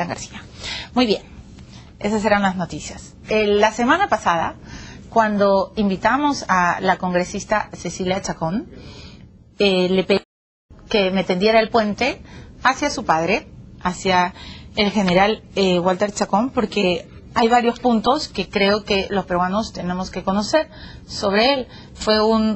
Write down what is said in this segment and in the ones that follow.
García. Muy bien, esas eran las noticias. La semana pasada, cuando invitamos a la congresista Cecilia Chacón, le pedí que me tendiera el puente hacia su padre, hacia el general Walter Chacón, porque hay varios puntos que creo que los peruanos tenemos que conocer sobre él.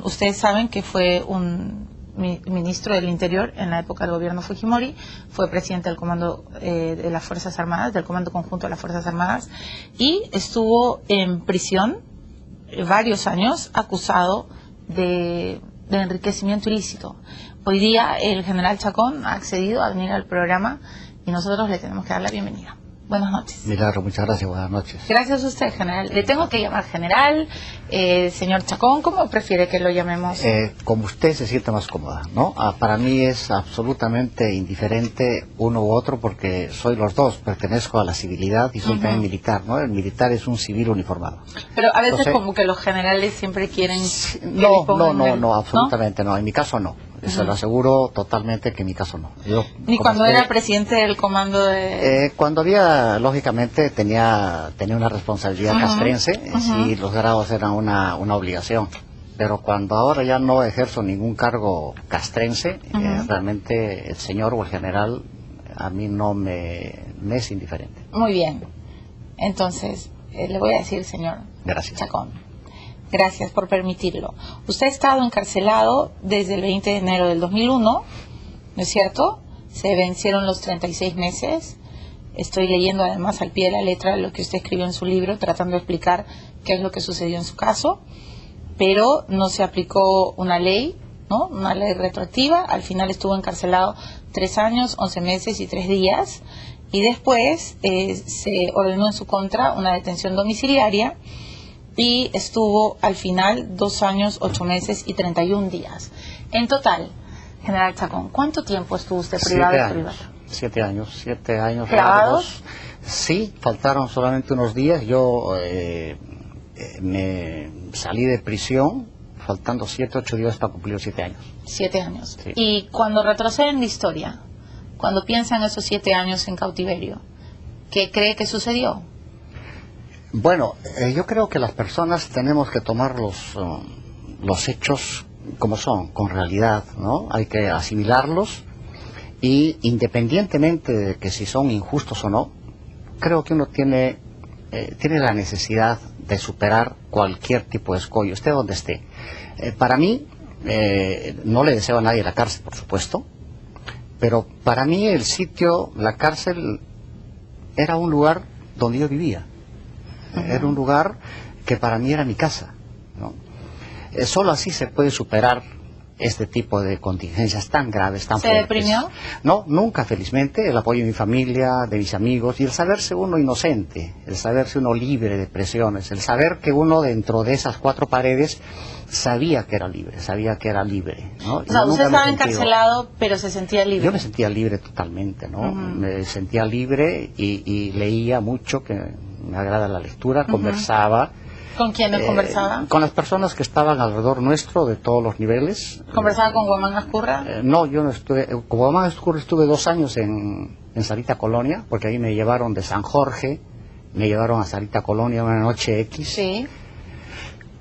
Ustedes saben que fue un ministro del Interior en la época del gobierno Fujimori, fue presidente del Comando de las Fuerzas Armadas, del Comando Conjunto de las Fuerzas Armadas, y estuvo en prisión varios años acusado de enriquecimiento ilícito. Hoy día el general Chacón ha accedido a venir al programa y nosotros le tenemos que dar la bienvenida. Buenas noches. Milagro, muchas gracias, buenas noches. Gracias a usted, general. Le tengo que llamar general, señor Chacón, ¿cómo prefiere que lo llamemos? Como usted se siente más cómoda, ¿no? Para mí es absolutamente indiferente uno u otro porque soy los dos, pertenezco a la civilidad y soy también militar, ¿no? El militar es un civil uniformado. Pero a veces como que los generales siempre quieren... No, absolutamente no, en mi caso no. Se lo aseguro totalmente que en mi caso no. ¿Ni cuando era presidente del comando de...? Cuando había, lógicamente, tenía una responsabilidad castrense, sí, los grados eran una obligación. Pero cuando ahora ya no ejerzo ningún cargo castrense, realmente el señor o el general a mí no me es indiferente. Muy bien. Entonces, le voy a decir, señor Chacón. Gracias por permitirlo. Usted ha estado encarcelado desde el 20 de enero del 2001, ¿no es cierto? Se vencieron los 36 meses. Estoy leyendo además al pie de la letra lo que usted escribió en su libro, tratando de explicar qué es lo que sucedió en su caso. Pero no se aplicó una ley, ¿no? Una ley retroactiva. Al final estuvo encarcelado 3 años, 11 meses y 3 días. Y después se ordenó en su contra una detención domiciliaria. Y estuvo al final 2 años, 8 meses y 31 días. En total, general Chacón, ¿cuánto tiempo estuvo usted privado de libertad? 7 años. 7 años. ¿Clavados? Sí, faltaron solamente unos días. Yo me salí de prisión faltando 7, 8 días para cumplir los 7 años. 7 años. Sí. Y cuando retroceden la historia, cuando piensan esos 7 años en cautiverio, ¿qué cree que sucedió? Bueno, yo creo que las personas tenemos que tomar los hechos como son, con realidad, ¿no? Hay que asimilarlos y independientemente de que si son injustos o no, creo que uno tiene la necesidad de superar cualquier tipo de escollo, esté donde esté. Para mí, no le deseo a nadie la cárcel, por supuesto, pero para mí el sitio, la cárcel, era un lugar donde yo vivía. Era un lugar que para mí era mi casa, ¿no? Solo así se puede superar este tipo de contingencias tan graves, tan fuertes. ¿Se deprimió? No, nunca, felizmente. El apoyo de mi familia, de mis amigos, y el saberse uno inocente, el saberse uno libre de presiones, el saber que uno dentro de esas 4 paredes sabía que era libre, ¿no? O sea, usted estaba encarcelado, pero se sentía libre. Yo me sentía libre totalmente, ¿no? Me sentía libre y leía mucho, que me agrada la lectura, conversaba. ¿Con quiénes conversaba? Con las personas que estaban alrededor nuestro, de todos los niveles. ¿Conversaba con Guamán Ascurra? No, yo no estuve. Con Guamán Ascurra estuve 2 años en Sarita Colonia, porque ahí me llevaron de San Jorge, me llevaron a Sarita Colonia una noche X. Sí.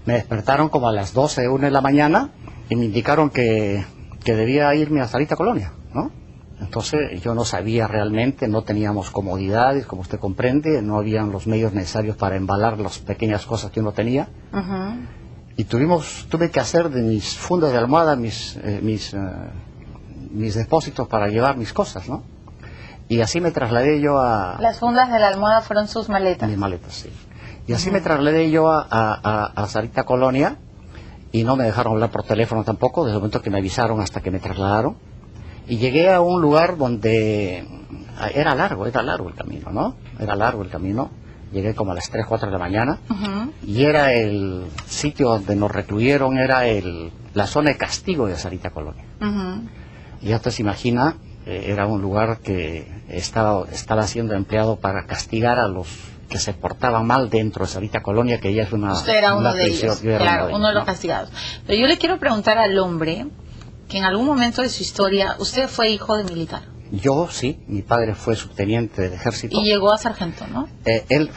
Me despertaron como a las 12 de 1 de la mañana y me indicaron que debía irme a Sarita Colonia, ¿no? Entonces yo no sabía realmente, no teníamos comodidades, como usted comprende, no habían los medios necesarios para embalar las pequeñas cosas que uno tenía. Y tuve que hacer de mis fundas de almohada mis depósitos para llevar mis cosas, ¿no? Y así me trasladé yo a... ¿Las fundas de la almohada fueron sus maletas? Mis maletas, sí. Y así me trasladé yo a Sarita Colonia y no me dejaron hablar por teléfono tampoco, desde el momento que me avisaron hasta que me trasladaron. Y llegué a un lugar donde era largo el camino, ¿no? Era largo el camino. Llegué como a las 3, 4 de la mañana. Y era el sitio donde nos recluyeron, era la zona de castigo de Sarita Colonia. Y ya usted se imagina, era un lugar que estaba siendo empleado para castigar a los que se portaban mal dentro de Sarita Colonia, que ya es una... Usted era uno de ellos, claro, uno de los ¿no? castigados. Pero yo le quiero preguntar al hombre que en algún momento de su historia, usted fue hijo de militar. Yo sí, mi padre fue subteniente del ejército. Y llegó a sargento, ¿no? Él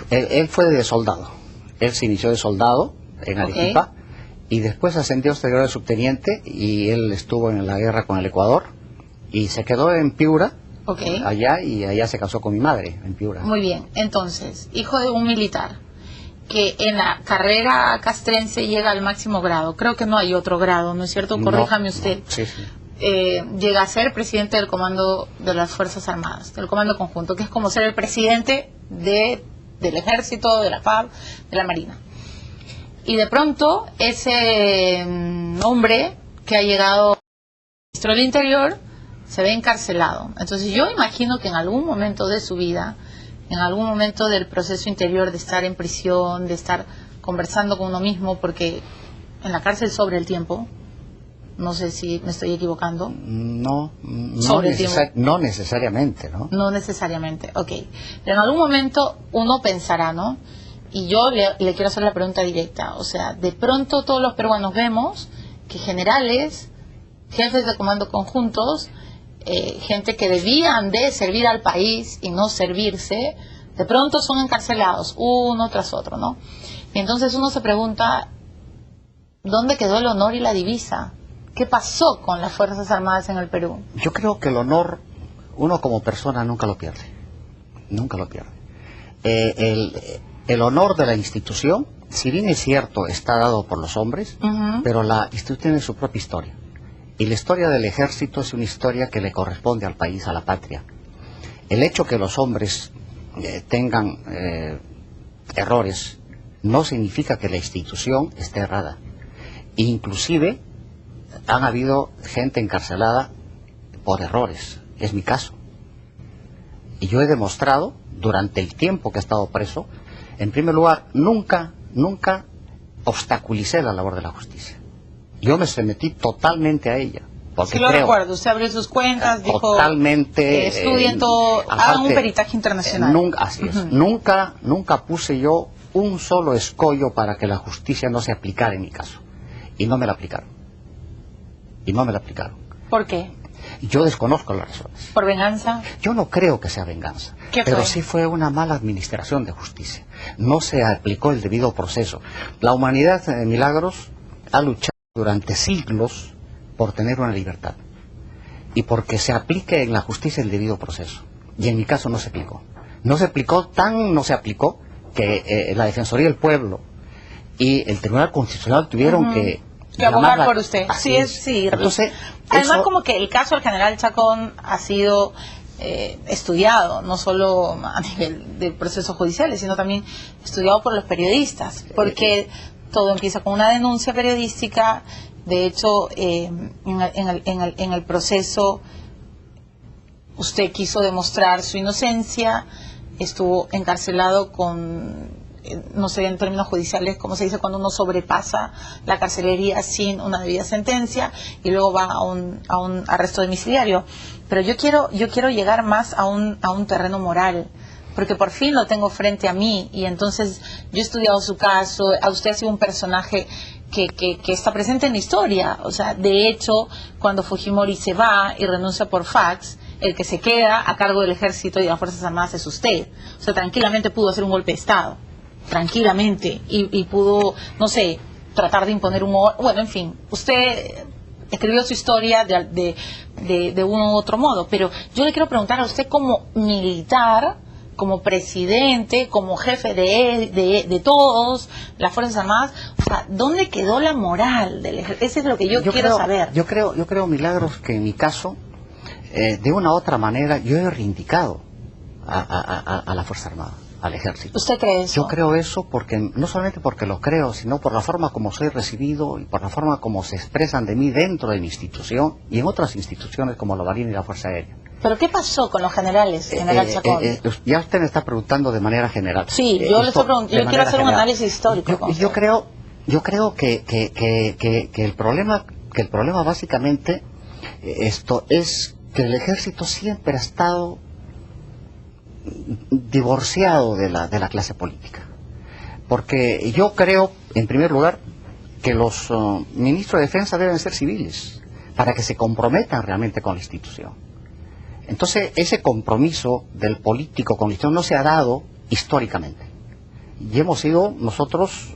fue de soldado. Él se inició de soldado en Arequipa y después ascendió hasta llegar de subteniente, y él estuvo en la guerra con el Ecuador y se quedó en Piura, allá, y allá se casó con mi madre, en Piura. Muy bien, entonces, hijo de un militar que en la carrera castrense llega al máximo grado, creo que no hay otro grado, ¿no es cierto? Corríjame usted. No, sí, sí. Llega a ser presidente del comando de las Fuerzas Armadas, del comando conjunto, que es como ser el presidente del ejército, de la FAB, de la Marina. Y de pronto ese hombre que ha llegado al ministro del Interior se ve encarcelado. Entonces yo imagino que en algún momento de su vida, en algún momento del proceso interior, de estar en prisión, de estar conversando con uno mismo, porque en la cárcel sobra el tiempo. No sé si me estoy equivocando. No necesariamente, ¿no? No necesariamente, ok. Pero en algún momento uno pensará, ¿no? Y yo le quiero hacer la pregunta directa. O sea, de pronto todos los peruanos vemos que generales, jefes de comando conjuntos, gente que debían de servir al país y no servirse, de pronto son encarcelados, uno tras otro, ¿no? Y entonces uno se pregunta, ¿dónde quedó el honor y la divisa? ¿Qué pasó con las Fuerzas Armadas en el Perú? Yo creo que el honor, uno como persona nunca lo pierde. Nunca lo pierde. El honor de la institución, si bien es cierto, está dado por los hombres, pero la institución tiene su propia historia. Y la historia del ejército es una historia que le corresponde al país, a la patria. El hecho que los hombres tengan errores no significa que la institución esté errada. Inclusive han habido gente encarcelada por errores, es mi caso. Y yo he demostrado, durante el tiempo que he estado preso, en primer lugar, nunca obstaculicé la labor de la justicia. Yo me sometí totalmente a ella. Porque sí, lo recuerdo, usted abrió sus cuentas, dijo, totalmente, estudien todo, hagan un peritaje internacional. Así es, nunca puse yo un solo escollo para que la justicia no se aplicara en mi caso. Y no me la aplicaron. ¿Por qué? Yo desconozco las razones. ¿Por venganza? Yo no creo que sea venganza, pero sí fue una mala administración de justicia. No se aplicó el debido proceso. La humanidad, Milagros, ha luchado durante siglos por tener una libertad y porque se aplique en la justicia el debido proceso. Y en mi caso no se aplicó. No se aplicó que la Defensoría del Pueblo y el Tribunal Constitucional tuvieron que abogar por usted. Sí. Entonces, además, como que el caso del general Chacón ha sido estudiado, no solo a nivel de procesos judiciales, sino también estudiado por los periodistas, porque todo empieza con una denuncia periodística. De hecho, en el proceso usted quiso demostrar su inocencia, estuvo encarcelado con, no sé en términos judiciales cómo se dice cuando uno sobrepasa la carcelería sin una debida sentencia y luego va a un arresto domiciliario. Pero yo quiero llegar más a un terreno moral, porque por fin lo tengo frente a mí, y entonces yo he estudiado su caso. A usted ha sido un personaje que está presente en la historia. O sea, de hecho, cuando Fujimori se va y renuncia por fax, el que se queda a cargo del ejército y de las Fuerzas Armadas es usted. O sea, tranquilamente pudo hacer un golpe de Estado, tranquilamente, y pudo, no sé, tratar de imponer bueno, en fin, usted escribió su historia de uno u otro modo. Pero yo le quiero preguntar a usted, como militar, como presidente, como jefe de todos las Fuerzas Armadas, o sea, ¿dónde quedó la moral del ejército? Eso es lo que yo quiero saber. Yo creo, Milagros, que en mi caso, de una u otra manera, yo he reivindicado a la Fuerza Armada, al ejército. ¿Usted cree eso? Yo creo eso porque, no solamente porque lo creo, sino por la forma como soy recibido y por la forma como se expresan de mí dentro de mi institución y en otras instituciones como la Marina y la Fuerza Aérea. ¿Pero qué pasó con los generales, general Chacón? Ya usted me está preguntando de manera general. Sí, yo le estoy preguntando, yo quiero hacer un análisis histórico. Yo creo que el problema básicamente esto es que el ejército siempre ha estado divorciado de la clase política. Porque yo creo, en primer lugar, que los ministros de defensa deben ser civiles para que se comprometan realmente con la institución. Entonces, ese compromiso del político con la historia no se ha dado históricamente. Y hemos sido nosotros,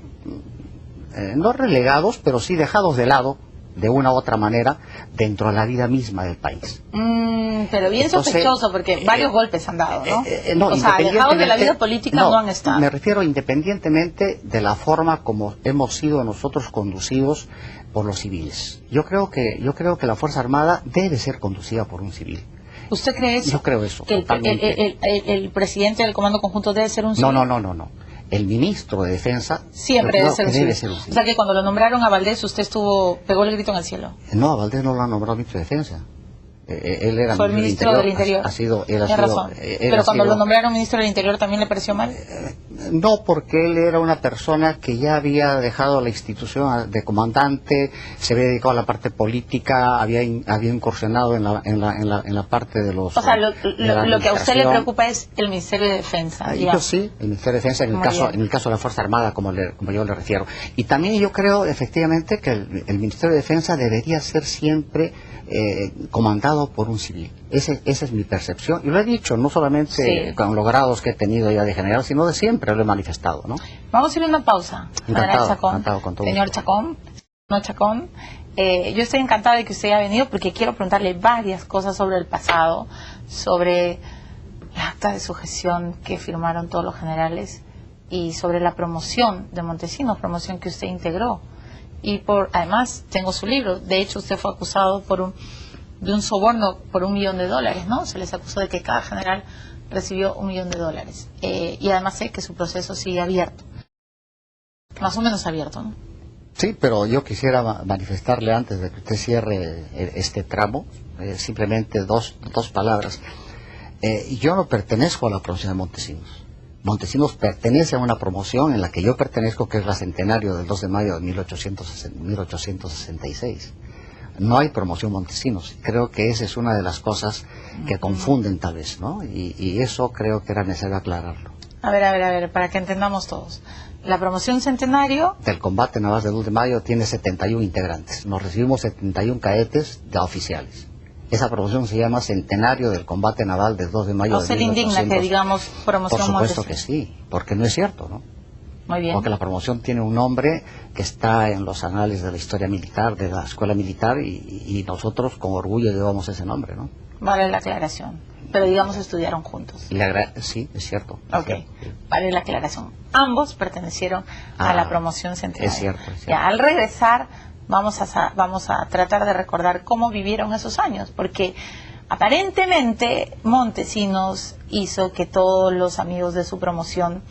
no relegados, pero sí dejados de lado, de una u otra manera, dentro de la vida misma del país. Pero bien Entonces, sospechoso, porque varios golpes han dado, ¿no? No, O sea, alejados de la vida política no han estado. Me refiero independientemente de la forma como hemos sido nosotros conducidos por los civiles. Yo creo que la Fuerza Armada debe ser conducida por un civil. ¿Usted cree eso? Yo creo eso, que totalmente. El presidente del Comando Conjunto debe ser un civil. No. El ministro de Defensa siempre debe ser un civil. civil. O sea que cuando lo nombraron a Valdés, usted pegó el grito en el cielo. No, a Valdés no lo han nombrado ministro de Defensa. Él era fue el ministro del Interior. Tiene razón. Pero cuando lo nombraron ministro del Interior, ¿también le pareció mal? No, porque él era una persona que ya había dejado la institución de comandante, se había dedicado a la parte política, había incursionado en la parte de los... O sea, lo que a usted le preocupa es el Ministerio de Defensa. Yo sí, el Ministerio de Defensa en el caso de la Fuerza Armada, como yo le refiero. Y también yo creo, efectivamente, que el Ministerio de Defensa debería ser siempre comandado por un civil. Esa es mi percepción, y lo he dicho, no solamente con los grados que he tenido ya de general, sino de siempre lo he manifestado, ¿no? Vamos a ir a una pausa. Encantado con todo señor gusto. Chacón, yo estoy encantada de que usted haya venido porque quiero preguntarle varias cosas sobre el pasado, sobre la acta de sujeción que firmaron todos los generales y sobre la promoción de Montesinos, promoción que usted integró. Y además tengo su libro. De hecho, usted fue acusado de un soborno por $1 millón, ¿no? Se les acusó de que cada general recibió $1 millón. Y además sé que su proceso sigue abierto. Más o menos abierto, ¿no? Sí, pero yo quisiera manifestarle antes de que usted cierre este tramo, simplemente dos palabras. Yo no pertenezco a la promoción de Montesinos. Montesinos pertenece a una promoción en la que yo pertenezco, que es la centenario del 2 de mayo de 1866. No hay promoción Montesinos. Creo que esa es una de las cosas que confunden tal vez, ¿no? Y eso creo que era necesario aclararlo. A ver, para que entendamos todos. La promoción centenario del combate naval del 2 de mayo tiene 71 integrantes. Nos recibimos 71 cadetes ya oficiales. Esa promoción se llama Centenario del Combate Naval del 2 de mayo de 1800. ¿O se le indigna que digamos promoción Por supuesto Montesinos? que sí, porque no es cierto, ¿no? Muy bien. Porque la promoción tiene un nombre que está en los anales de la historia militar, de la escuela militar, y nosotros con orgullo llevamos ese nombre, ¿no? Vale la aclaración. Pero digamos estudiaron juntos. Sí, es cierto. Ok, vale la aclaración. Ambos pertenecieron a la promoción centenaria. Es cierto. Ya, al regresar vamos a tratar de recordar cómo vivieron esos años, porque aparentemente Montesinos hizo que todos los amigos de su promoción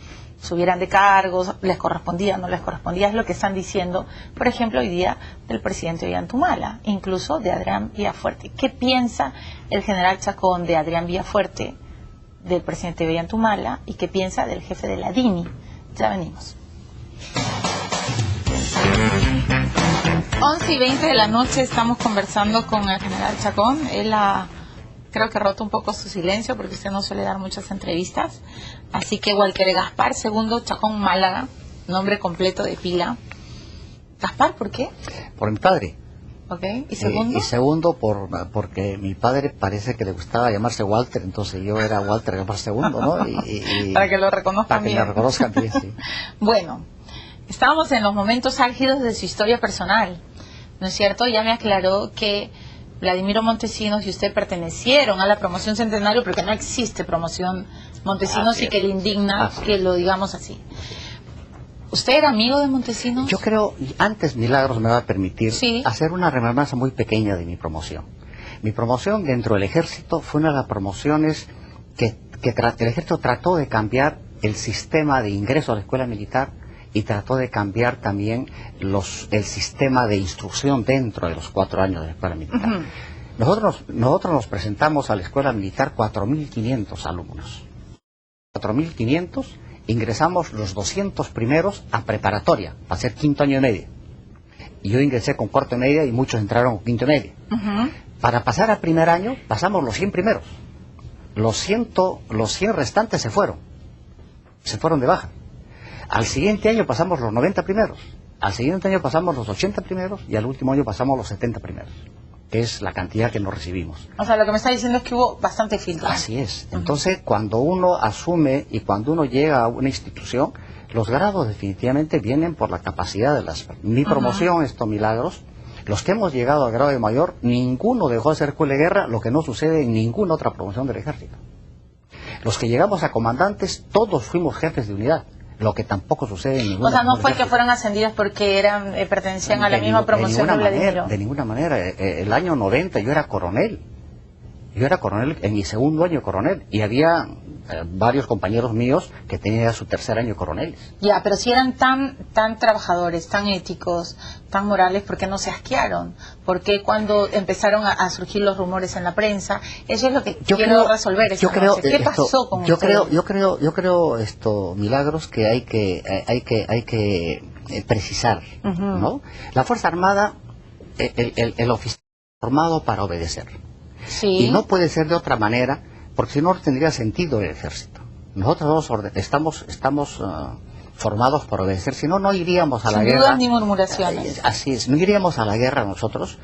subieran de cargos, les correspondía, no les correspondía, es lo que están diciendo, por ejemplo, hoy día del presidente Ollantumala, incluso de Adrián Villafuerte. ¿Qué piensa el general Chacón de Adrián Villafuerte, del presidente Ollantumala, y qué piensa del jefe de la DINI? Ya venimos. 11:20 de la noche estamos conversando con el general Chacón. Él creo que ha roto un poco su silencio porque usted no suele dar muchas entrevistas. Así que Walter Gaspar II Chacón Málaga, nombre completo de pila. ¿Gaspar por qué? Por mi padre. Ok, ¿y segundo? Y segundo porque mi padre parece que le gustaba llamarse Walter, entonces yo era Walter Gaspar II, ¿no? Para que lo reconozcan bien. Para que lo reconozcan bien, sí. Bueno, estábamos en los momentos álgidos de su historia personal, ¿no es cierto? Ya me aclaró que Vladimiro Montesinos y usted pertenecieron a la promoción centenario, porque no existe promoción Montesinos y que le indigna que lo digamos así. ¿Usted era amigo de Montesinos? Yo creo, antes Milagros me va a permitir hacer una remembranza muy pequeña de mi promoción. Mi promoción dentro del ejército fue una de las promociones que el ejército trató de cambiar el sistema de ingreso a la escuela militar y trató de cambiar también el sistema de instrucción dentro de los 4 años de la escuela militar. Nosotros nos presentamos a la escuela militar 4.500 alumnos. 4.500, ingresamos los 200 primeros a preparatoria, para hacer 5º año y medio. Y yo ingresé con 4º y medio y muchos entraron con 5º y medio. Para pasar a primer año, pasamos los 100 primeros. Los 100 restantes se fueron de baja. Al siguiente año pasamos los 90 primeros. Al siguiente año pasamos los 80 primeros y al último año pasamos los 70 primeros. que es la cantidad que no recibimos. O sea, lo que me está diciendo es que hubo bastante filtro. Así es. Entonces, cuando uno asume y cuando uno llega a una institución, los grados definitivamente vienen por la capacidad de las... Mi promoción, Milagros, los que hemos llegado al grado de mayor, ninguno dejó de ser escuela de guerra, lo que no sucede en ninguna otra promoción del ejército. Los que llegamos a comandantes, todos fuimos jefes de unidad, lo que tampoco sucede en ninguna... O sea, no fue que fueron ascendidos porque pertenecían a la misma promoción de Vladimiro. De ninguna manera. El año 90 yo era coronel. Yo era coronel en mi segundo año coronel y había varios compañeros míos que tenían ya su tercer año coroneles. Ya, pero si eran tan trabajadores, tan éticos, tan morales, ¿por qué no se asquearon? ¿Por qué cuando empezaron a surgir los rumores en la prensa? Eso es lo que quiero resolver esta noche. ¿Qué pasó con ustedes? Yo creo, Milagros, que hay que precisar, ¿no? La Fuerza Armada, el oficial formado para obedecer. Sí. Y no puede ser de otra manera, porque si no tendría sentido el ejército. Nosotros estamos formados para obedecer, si no, no iríamos a la guerra. Sin dudas ni murmuraciones. Así es, no iríamos a la guerra nosotros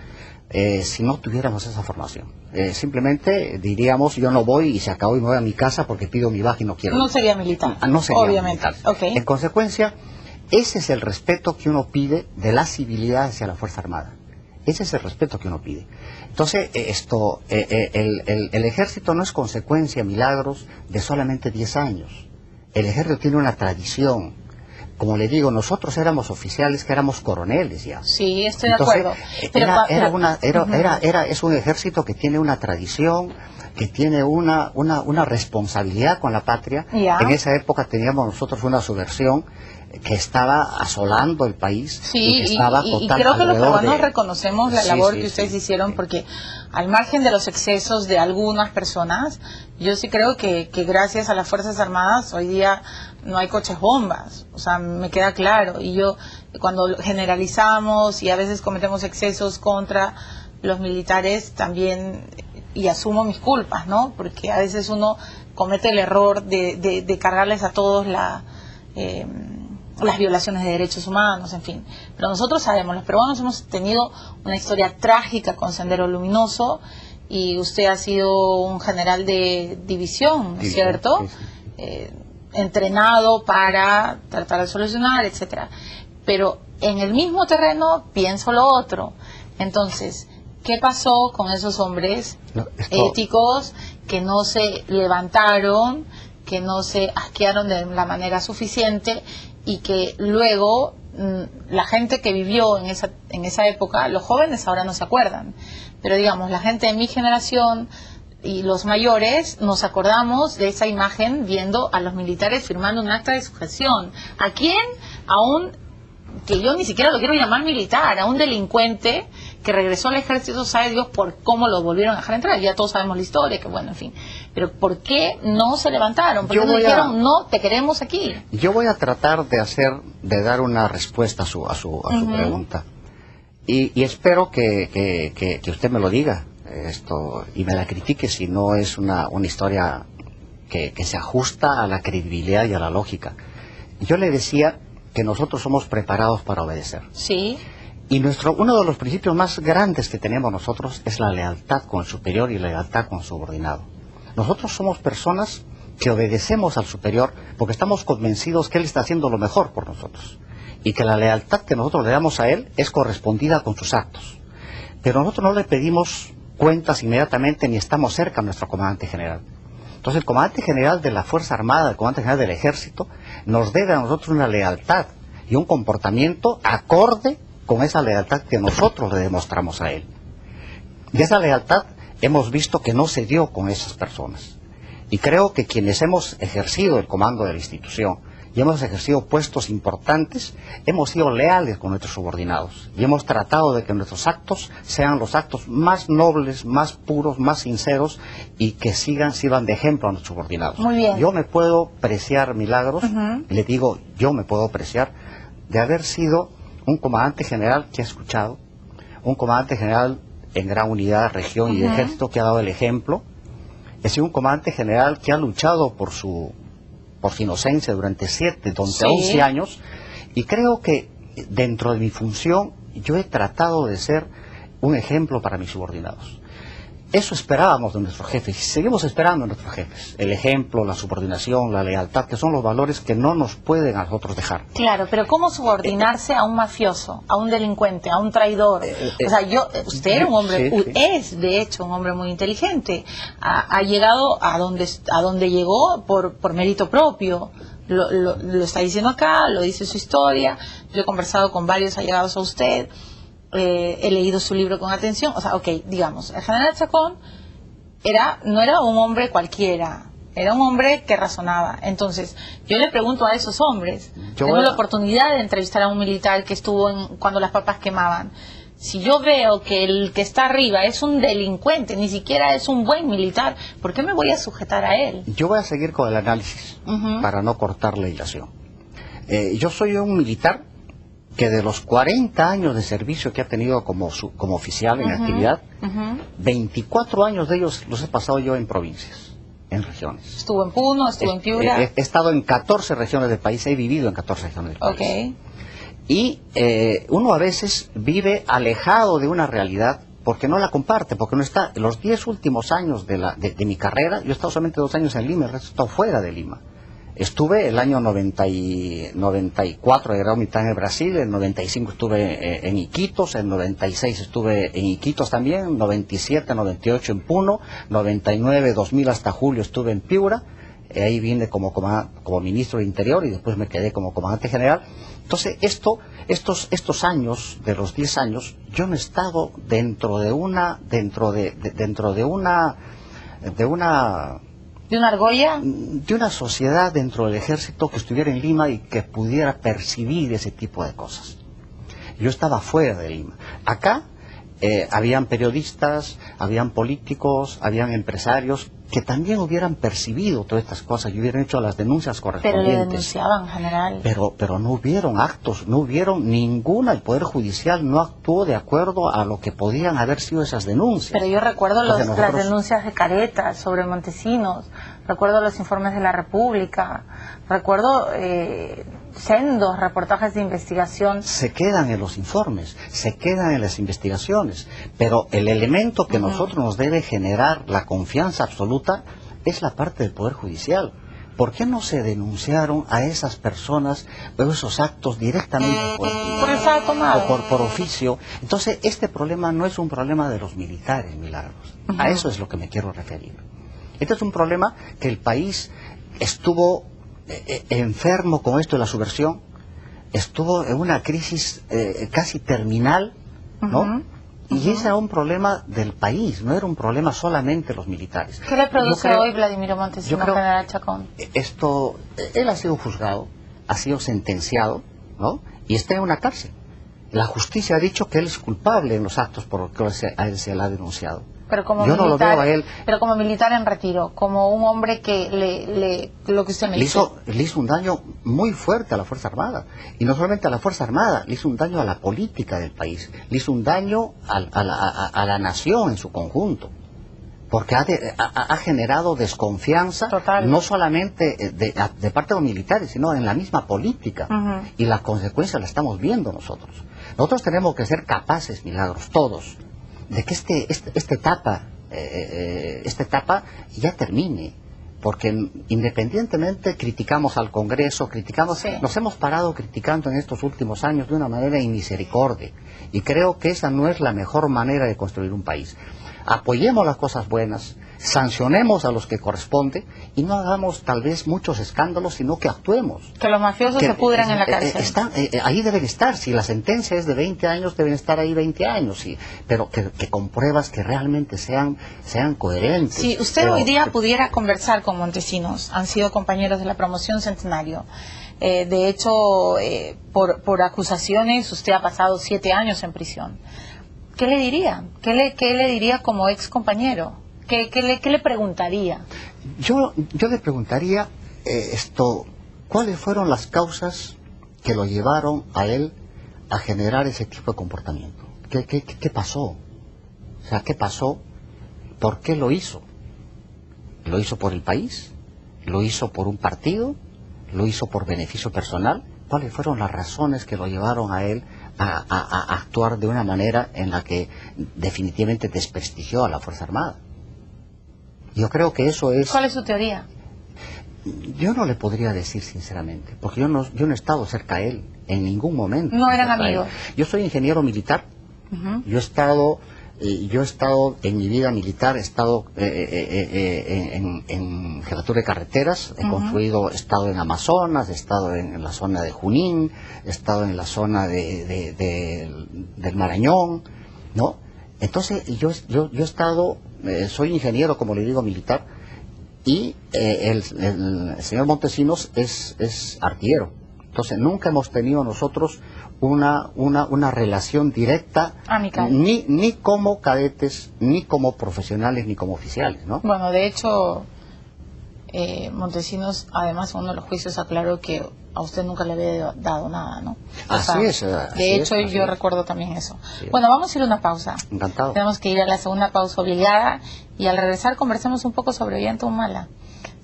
si no tuviéramos esa formación. Simplemente diríamos, yo no voy y se acabó y me voy a mi casa porque pido mi baja y no quiero. No sería militar. No sería obviamente. militar. Okay. En consecuencia, ese es el respeto que uno pide de la civilidad hacia la Fuerza Armada. Ese es el respeto que uno pide. Entonces, el ejército no es consecuencia, Milagros, de solamente 10 años. El ejército tiene una tradición. Como le digo, nosotros éramos oficiales que éramos coroneles ya. Sí, estoy de acuerdo. Es un ejército que tiene una tradición, que tiene una responsabilidad con la patria. Ya. En esa época teníamos nosotros una subversión que estaba asolando el país. Sí, y que estaba y creo que los peruanos reconocemos la labor que ustedes hicieron, sí. Porque al margen de los excesos de algunas personas, yo sí creo que gracias a las Fuerzas Armadas hoy día no hay coches bombas, o sea, me queda claro. Y yo, cuando generalizamos y a veces cometemos excesos contra los militares, también, y asumo mis culpas, ¿no? Porque a veces uno comete el error de cargarles a todos las violaciones de derechos humanos, en fin. Pero nosotros sabemos, los peruanos hemos tenido una historia trágica con Sendero Luminoso, y usted ha sido un general de división, ¿no es cierto? Sí. Entrenado para tratar de solucionar, etcétera. Pero en el mismo terreno pienso lo otro. Entonces, ¿qué pasó con esos hombres éticos que no se levantaron, que no se asquearon de la manera suficiente, y que luego la gente que vivió en esa época, los jóvenes ahora no se acuerdan, pero digamos, la gente de mi generación y los mayores nos acordamos de esa imagen viendo a los militares firmando un acta de sujeción? ¿A quién? A un, que yo ni siquiera lo quiero llamar militar, a un delincuente que regresó al ejército, sabe Dios por cómo lo volvieron a dejar entrar. Ya todos sabemos la historia, que bueno, en fin. Pero ¿por qué no se levantaron? ¿Por qué no dijeron, no, te queremos aquí? Yo voy a tratar de dar una respuesta a su pregunta. Y espero que usted me lo diga y me la critique si no es una historia que se ajusta a la credibilidad y a la lógica. Yo le decía que nosotros somos preparados para obedecer. Sí. Y uno de los principios más grandes que tenemos nosotros es la lealtad con el superior y la lealtad con el subordinado. Nosotros somos personas que obedecemos al superior porque estamos convencidos que él está haciendo lo mejor por nosotros, y que la lealtad que nosotros le damos a él es correspondida con sus actos. Pero nosotros no le pedimos cuentas inmediatamente ni estamos cerca a nuestro comandante general. Entonces el comandante general de la Fuerza Armada, el comandante general del Ejército, nos debe a nosotros una lealtad y un comportamiento acorde con esa lealtad que nosotros le demostramos a él. Y esa lealtad hemos visto que no se dio con esas personas. Y creo que quienes hemos ejercido el comando de la institución y hemos ejercido puestos importantes, hemos sido leales con nuestros subordinados y hemos tratado de que nuestros actos sean los actos más nobles, más puros, más sinceros, y que sirvan de ejemplo a nuestros subordinados. Muy bien. Yo me puedo preciar, Milagros, le digo, yo me puedo preciar de haber sido un comandante general que ha escuchado, un comandante general en gran unidad, región y ejército que ha dado el ejemplo. He sido un comandante general que ha luchado por su inocencia durante 11 años, y creo que dentro de mi función yo he tratado de ser un ejemplo para mis subordinados. Eso esperábamos de nuestros jefes y seguimos esperando de nuestros jefes. El ejemplo, la subordinación, la lealtad, que son los valores que no nos pueden a nosotros dejar. Claro, pero ¿cómo subordinarse a un mafioso, a un delincuente, a un traidor? O sea, usted era un hombre, sí. es de hecho un hombre muy inteligente. Ha llegado a donde llegó por mérito propio. Lo está diciendo acá, lo dice su historia. Yo he conversado con varios allegados a usted. He leído su libro con atención. O sea, ok, digamos, el general Chacón no era un hombre cualquiera, era un hombre que razonaba. Entonces, yo le pregunto a esos hombres, tengo la oportunidad de entrevistar a un militar que estuvo cuando las papas quemaban. Si yo veo que el que está arriba es un delincuente, ni siquiera es un buen militar, ¿por qué me voy a sujetar a él? Yo voy a seguir con el análisis para no cortar la hilación. Yo soy un militar que de los 40 años de servicio que ha tenido como oficial en actividad, 24 años de ellos los he pasado yo en provincias, en regiones. Estuvo en Puno, estuvo en Piura. He estado en 14 regiones del país, he vivido en 14 regiones del país. Okay. Y uno a veces vive alejado de una realidad porque no la comparte, porque no está. Los 10 últimos años de mi carrera, yo he estado solamente 2 años en Lima, el resto he estado fuera de Lima. Estuve el año 94, era mitad en Brasil, en 95 estuve en Iquitos, en 96 estuve en Iquitos también, 97, 98 en Puno, 99, 2000 hasta julio estuve en Piura, ahí vine como ministro de Interior y después me quedé como comandante general. Entonces estos años, de los 10 años, yo no he estado dentro de una ¿De una argolla? De una sociedad dentro del ejército que estuviera en Lima y que pudiera percibir ese tipo de cosas. Yo estaba fuera de Lima. Acá habían periodistas, habían políticos, habían empresarios que también hubieran percibido todas estas cosas y hubieran hecho las denuncias correspondientes. Pero le denunciaban, general. Pero no hubieron actos, no hubieron ninguna, el Poder Judicial no actuó de acuerdo a lo que podían haber sido esas denuncias. Pero yo recuerdo las denuncias de Caretas sobre Montesinos, recuerdo los informes de la República, recuerdo sendos reportajes de investigación. Se quedan en los informes, se quedan en las investigaciones, pero el elemento que nosotros nos debe generar la confianza absoluta es la parte del Poder Judicial. ¿Por qué no se denunciaron a esas personas o esos actos directamente por oficio? Entonces, este problema no es un problema de los militares, Milagros. A eso es lo que me quiero referir. Este es un problema que el país estuvo enfermo con esto de la subversión, estuvo en una crisis casi terminal, ¿no? Y ese era un problema del país, no era un problema solamente de los militares. ¿Qué le produce hoy Vladimiro Montesinos, general Chacón? Él ha sido juzgado, ha sido sentenciado, ¿no? Y está en una cárcel. La justicia ha dicho que él es culpable en los actos por los que a él se le ha denunciado. Pero como yo militar, no lo veo a él. Pero como militar en retiro, como un hombre que lo que usted me dice. Le hizo un daño muy fuerte a la Fuerza Armada. Y no solamente a la Fuerza Armada, le hizo un daño a la política del país. Le hizo un daño a la nación en su conjunto. Porque ha generado desconfianza, no solamente de parte de los militares, sino en la misma política. Y las consecuencias las estamos viendo nosotros. Nosotros tenemos que ser capaces, Milagros, todos, de que esta etapa ya termine, porque independientemente criticamos al Congreso, nos hemos parado criticando en estos últimos años de una manera inmisericordia, y creo que esa no es la mejor manera de construir un país. Apoyemos las cosas buenas, sancionemos a los que corresponde y no hagamos tal vez muchos escándalos, sino que actuemos. Que los mafiosos se pudran en la cárcel. Ahí deben estar. Si la sentencia es de 20 años, deben estar ahí 20 años. Sí, pero que con pruebas que realmente sean coherentes. Si usted hoy día pudiera conversar con Montesinos, han sido compañeros de la promoción Centenario. De hecho, por acusaciones, usted ha pasado 7 años en prisión. ¿Qué le diría? ¿Qué le diría como ex compañero? ¿Qué le preguntaría? Yo le preguntaría ¿cuáles fueron las causas que lo llevaron a él a generar ese tipo de comportamiento? ¿Qué pasó? O sea, ¿qué pasó? ¿Por qué lo hizo? ¿Lo hizo por el país? ¿Lo hizo por un partido? ¿Lo hizo por beneficio personal? ¿Cuáles fueron las razones que lo llevaron a él a actuar de una manera en la que definitivamente desprestigió a la Fuerza Armada. Yo creo que eso es... ¿Cuál es su teoría? Yo no le podría decir sinceramente, porque yo no he estado cerca a él en ningún momento. No eran amigos. Yo soy ingeniero militar. Yo he estado en mi vida militar, he estado en jefatura de carreteras, he construido, he estado en Amazonas, he estado en la zona de Junín, he estado en la zona del Marañón, ¿no? Entonces yo he estado, soy ingeniero, como le digo, militar, y el señor Montesinos es artillero. Entonces nunca hemos tenido nosotros una relación directa, amical, ni como cadetes, ni como profesionales, ni como oficiales, ¿no? Bueno, de hecho, Montesinos, además, en uno de los juicios aclaró que a usted nunca le había dado nada, ¿no? Así es. De hecho, yo recuerdo también eso. Bueno, vamos a ir a una pausa. Encantado. Tenemos que ir a la segunda pausa obligada y al regresar conversemos un poco sobre Ollanta Humala,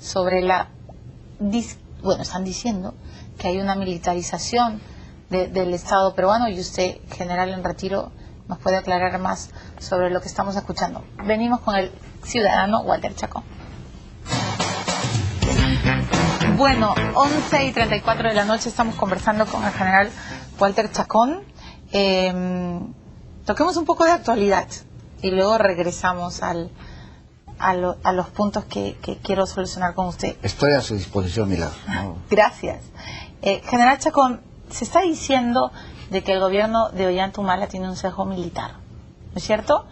sobre bueno, están diciendo que hay una militarización del Estado peruano y usted, general en retiro, nos puede aclarar más sobre lo que estamos escuchando. Venimos con el ciudadano Walter Chacón. Bueno, 11:34 de la noche, estamos conversando con el general Walter Chacón. Toquemos un poco de actualidad y luego regresamos a los puntos que quiero solucionar con usted. Estoy a su disposición, Milagro. No. Gracias. General Chacón, se está diciendo de que el gobierno de Ollanta Humala tiene un sesgo militar, ¿no es cierto?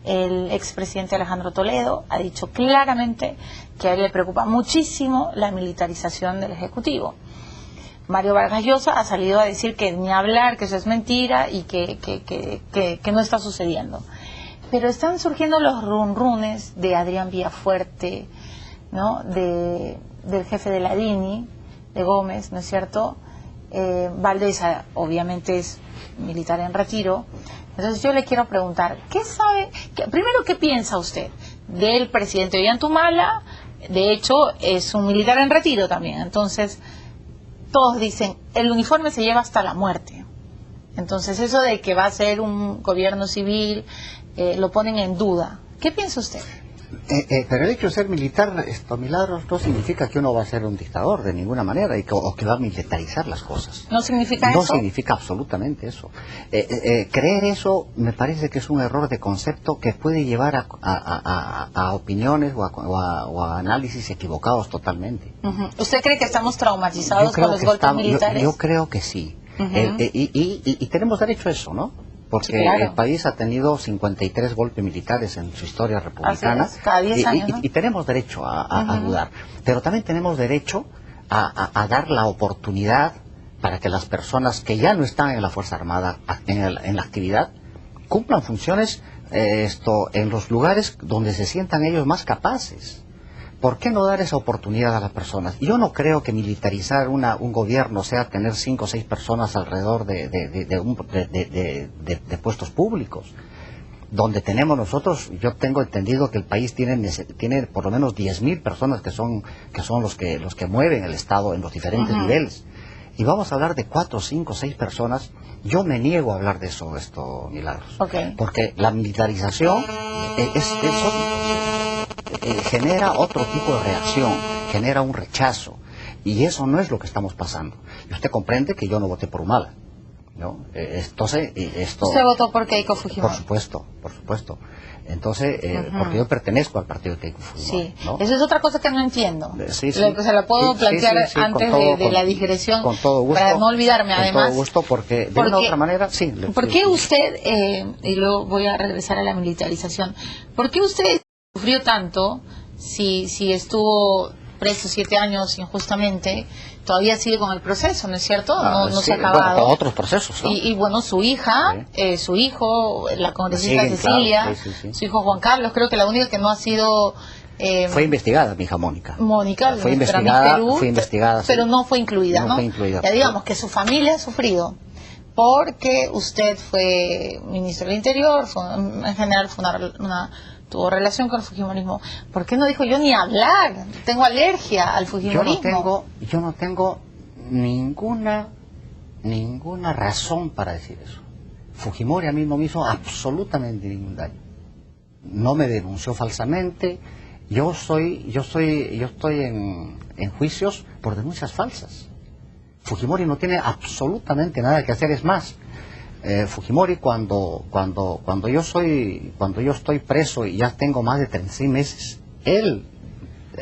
El expresidente Alejandro Toledo ha dicho claramente que a él le preocupa muchísimo la militarización del Ejecutivo. Mario Vargas Llosa ha salido a decir que ni hablar, que eso es mentira y que no está sucediendo. Pero están surgiendo los runrunes de Adrián Villafuerte, ¿no? Del jefe de la DINI, de Gómez, ¿no es cierto? Valdesa obviamente es militar en retiro. Entonces yo le quiero preguntar, primero, ¿qué piensa usted del presidente Ollanta Humala? De hecho, es un militar en retiro también. Entonces, todos dicen, el uniforme se lleva hasta la muerte. Entonces, eso de que va a ser un gobierno civil, lo ponen en duda. ¿Qué piensa usted? Pero el hecho de ser militar, Milagros, no significa que uno va a ser un dictador de ninguna manera o que va a militarizar las cosas. ¿No significa eso? No significa absolutamente eso. Creer eso me parece que es un error de concepto que puede llevar a opiniones o a análisis equivocados totalmente. ¿Usted cree que estamos traumatizados con los golpes militares? Yo creo que sí. Y tenemos derecho a eso, ¿no? Porque sí, claro. El país ha tenido 53 golpes militares en su historia republicana. Así es, cada 10 años, ¿no? Y tenemos derecho a dudar. Pero también tenemos derecho a dar la oportunidad para que las personas que ya no están en la Fuerza Armada, en la actividad, cumplan funciones en los lugares donde se sientan ellos más capaces. ¿Por qué no dar esa oportunidad a las personas? Yo no creo que militarizar un gobierno sea tener 5 o 6 personas alrededor de puestos públicos. Donde tenemos nosotros, yo tengo entendido que el país tiene por lo menos 10.000 personas que son los que mueven el Estado en los diferentes niveles. Y vamos a hablar de 4, 5, 6 personas. Yo me niego a hablar de eso, Milagros. Okay. Porque la militarización genera otro tipo de reacción, genera un rechazo, y eso no es lo que estamos pasando. Y usted comprende que yo no voté por Humala, ¿no? Entonces, ¿Usted votó por Keiko Fujimori? Por supuesto. Entonces, porque yo pertenezco al partido de Keiko Fujimori. Sí, ¿no? eso es otra cosa que no entiendo. Sí. Se la puedo plantear antes de la digresión, con todo gusto, para no olvidarme, además. Con todo gusto, porque de una u otra manera, sí. ¿Por qué usted, y luego voy a regresar a la militarización, por qué usted sufrió tanto si estuvo preso 7 años injustamente? Todavía sigue con el proceso, ¿no es cierto? No se ha acabado. Bueno, con otros procesos, ¿no? Y bueno, su hija, su hijo, la congresista Cecilia, claro, su hijo Juan Carlos, creo que la única que no ha sido... fue investigada mi hija Mónica. Fue investigada, pero no fue incluida, ¿no? Fue incluida. Ya digamos que su familia ha sufrido porque usted fue ministro del Interior, en general fue tuvo relación con el fujimorismo. ¿Por qué no dijo yo ni hablar? Tengo alergia al fujimorismo. Yo no tengo ninguna ninguna razón para decir eso. Fujimori a mí no me hizo absolutamente ningún daño. No me denunció falsamente. Yo estoy en juicios por denuncias falsas. Fujimori no tiene absolutamente nada que hacer. Es más, Fujimori cuando yo estoy preso y ya tengo más de 36 meses, él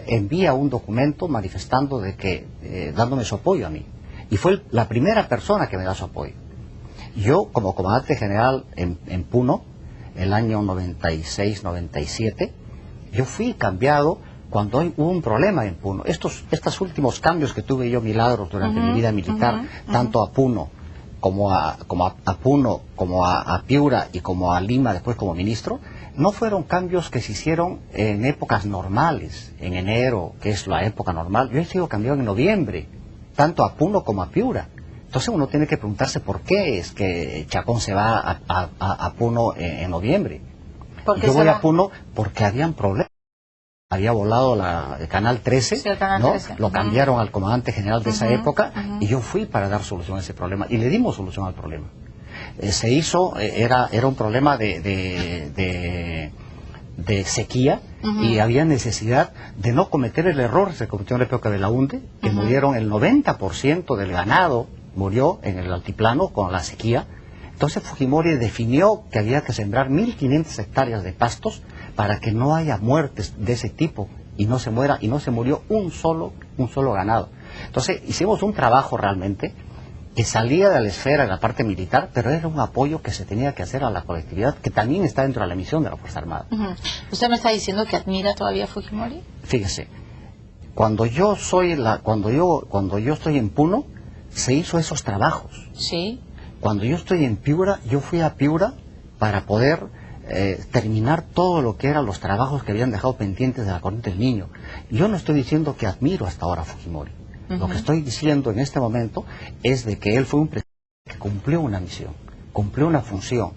envía un documento manifestando de que dándome su apoyo a mí, y fue la primera persona que me da su apoyo. Yo, como comandante general en Puno, el año 96-97, yo fui cambiado cuando hubo un problema en Puno. Estos últimos cambios que tuve yo, Milagros, durante mi vida militar, tanto a Puno como a Puno, como a Piura y como a Lima después como ministro, no fueron cambios que se hicieron en épocas normales, en enero, que es la época normal. Yo he sido cambiado en noviembre, tanto a Puno como a Piura. Entonces uno tiene que preguntarse por qué es que Chacón se va a Puno en noviembre. Yo voy a Puno porque habían problemas. Había volado el Canal 13, sí, el Canal ¿no? 13. Lo cambiaron al comandante general de esa época, y yo fui para dar solución a ese problema, y le dimos solución al problema. Se hizo, era un problema de sequía, y había necesidad de no cometer el error que se cometió en la época de Belaúnde, que murieron el 90% del ganado, murió en el altiplano con la sequía. Entonces Fujimori definió que había que sembrar 1.500 hectáreas de pastos para que no haya muertes de ese tipo y no se murió un solo ganado. Entonces hicimos un trabajo realmente que salía de la esfera de la parte militar, pero era un apoyo que se tenía que hacer a la colectividad, que también está dentro de la misión de la Fuerza Armada. ¿Usted me está diciendo que admira todavía a Fujimori? Fíjese, cuando yo estoy en Puno, se hizo esos trabajos. Sí. Cuando yo estoy en Piura, yo fui a Piura para poder terminar todo lo que eran los trabajos que habían dejado pendientes de la Corriente del Niño. Yo no estoy diciendo que admiro hasta ahora a Fujimori. Lo que estoy diciendo en este momento es de que él fue un presidente que cumplió una misión, cumplió una función.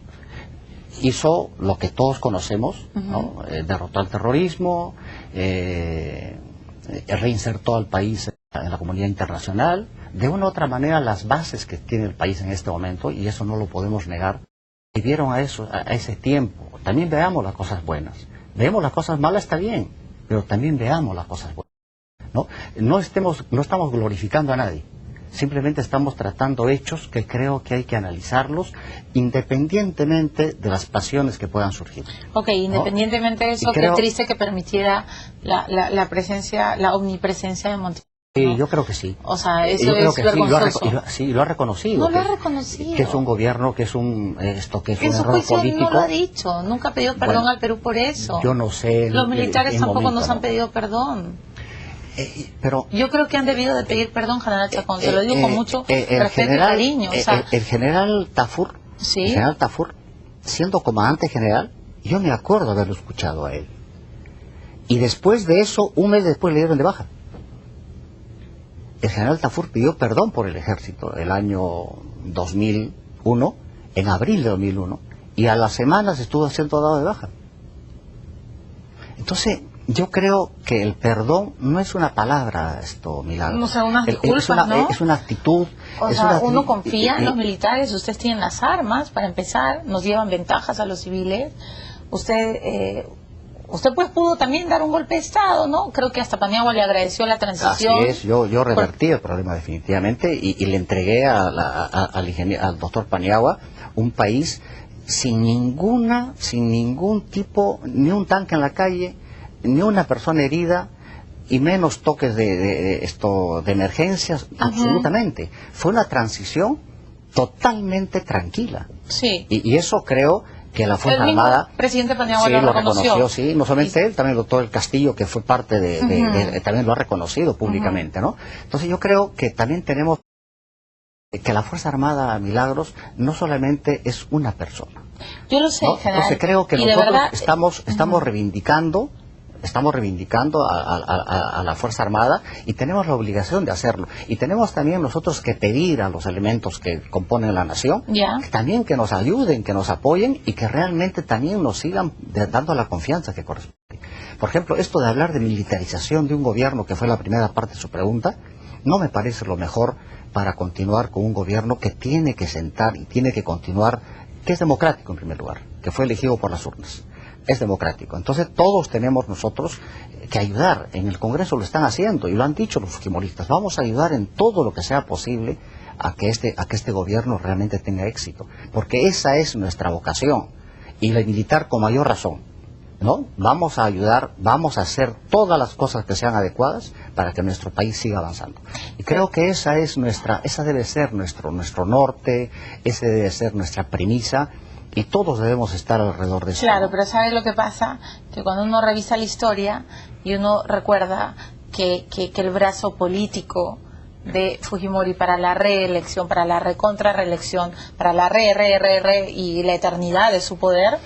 Hizo lo que todos conocemos, ¿no? Derrotó al terrorismo, reinsertó al país en la comunidad internacional. De una u otra manera, las bases que tiene el país en este momento, y eso no lo podemos negar, vivieron a ese tiempo. También veamos las cosas buenas. Veamos las cosas malas, está bien, pero también veamos las cosas buenas. No estamos glorificando a nadie. Simplemente estamos tratando hechos que creo que hay que analizarlos independientemente de las pasiones que puedan surgir. Ok, independientemente de eso, qué triste que permitiera la presencia, la omnipresencia de Montenegro. Sí, yo creo que sí. O sea, eso es vergonzoso. Sí, lo ha reconocido. No lo ha reconocido. Que es un gobierno, que es un error juicio político. No lo ha dicho, nunca ha pedido perdón al Perú por eso. Yo no sé. Los militares tampoco nos han pedido perdón. Pero yo creo que han debido de pedir perdón, general Chacón, se lo digo con mucho respeto y cariño. El general Tafur, ¿sí? El general Tafur, siendo comandante general, yo me acuerdo haberlo escuchado a él. Y después de eso, un mes después le dieron de baja. El general Tafur pidió perdón por el ejército el año 2001, en abril de 2001, y a las semanas estuvo siendo dado de baja. Entonces, yo creo que el perdón no es una palabra, Milagros. O sea, unas disculpas, ¿no? Es una actitud. O sea, uno confía en los militares, ustedes tienen las armas, para empezar, nos llevan ventajas a los civiles. Usted pues pudo también dar un golpe de Estado, ¿no? Creo que hasta Paniagua le agradeció la transición. Así es, yo revertí el problema definitivamente y le entregué al doctor Paniagua un país sin ningún tipo, ni un tanque en la calle, ni una persona herida, y menos toques de emergencias, absolutamente. Fue una transición totalmente tranquila. Sí. Y eso creo que la Fuerza Armada... El presidente Paniagua sí, lo reconoció. Sí, no solamente él, también el doctor El Castillo, que fue parte también lo ha reconocido públicamente, ¿no? Entonces yo creo que también tenemos que la Fuerza Armada, Milagros, no solamente es una persona. Yo lo sé, ¿no? general. Entonces creo que nosotros verdad, estamos reivindicando a la Fuerza Armada, y tenemos la obligación de hacerlo. Y tenemos también nosotros que pedir a los elementos que componen la nación, también que nos ayuden, que nos apoyen, y que realmente también nos sigan dando la confianza que corresponde. Por ejemplo, esto de hablar de militarización de un gobierno, que fue la primera parte de su pregunta, no me parece lo mejor para continuar con un gobierno que tiene que sentar y tiene que continuar, que es democrático en primer lugar, que fue elegido por las urnas. Es democrático. Entonces todos tenemos nosotros que ayudar. En el Congreso lo están haciendo y lo han dicho los fujimoristas. Vamos a ayudar en todo lo que sea posible a que este gobierno realmente tenga éxito. Porque esa es nuestra vocación. Y la militar con mayor razón, ¿no? Vamos a ayudar, vamos a hacer todas las cosas que sean adecuadas para que nuestro país siga avanzando. Y creo que esa debe ser nuestro norte, esa debe ser nuestra premisa. Y todos debemos estar alrededor de eso. Claro, pero ¿sabes lo que pasa? Que cuando uno revisa la historia y uno recuerda que el brazo político de Fujimori para la reelección, para la recontra-reelección, para la y la eternidad de su poder,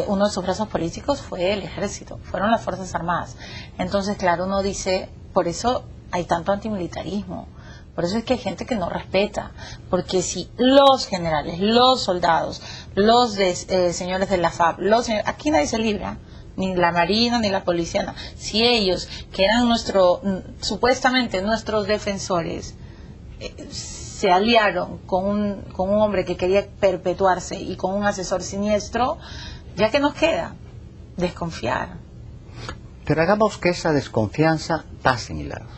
uno de sus brazos políticos fue el ejército, fueron las Fuerzas Armadas. Entonces, claro, uno dice, por eso hay tanto antimilitarismo. Por eso es que hay gente que no respeta, porque si los generales, los soldados, los señores de la FAB, aquí nadie se libra, ni la Marina ni la Policía, no. Si ellos, que eran supuestamente nuestros defensores, se aliaron con un hombre que quería perpetuarse y con un asesor siniestro, ¿ya que nos queda? Desconfiar. Pero hagamos que esa desconfianza pase, Milagros.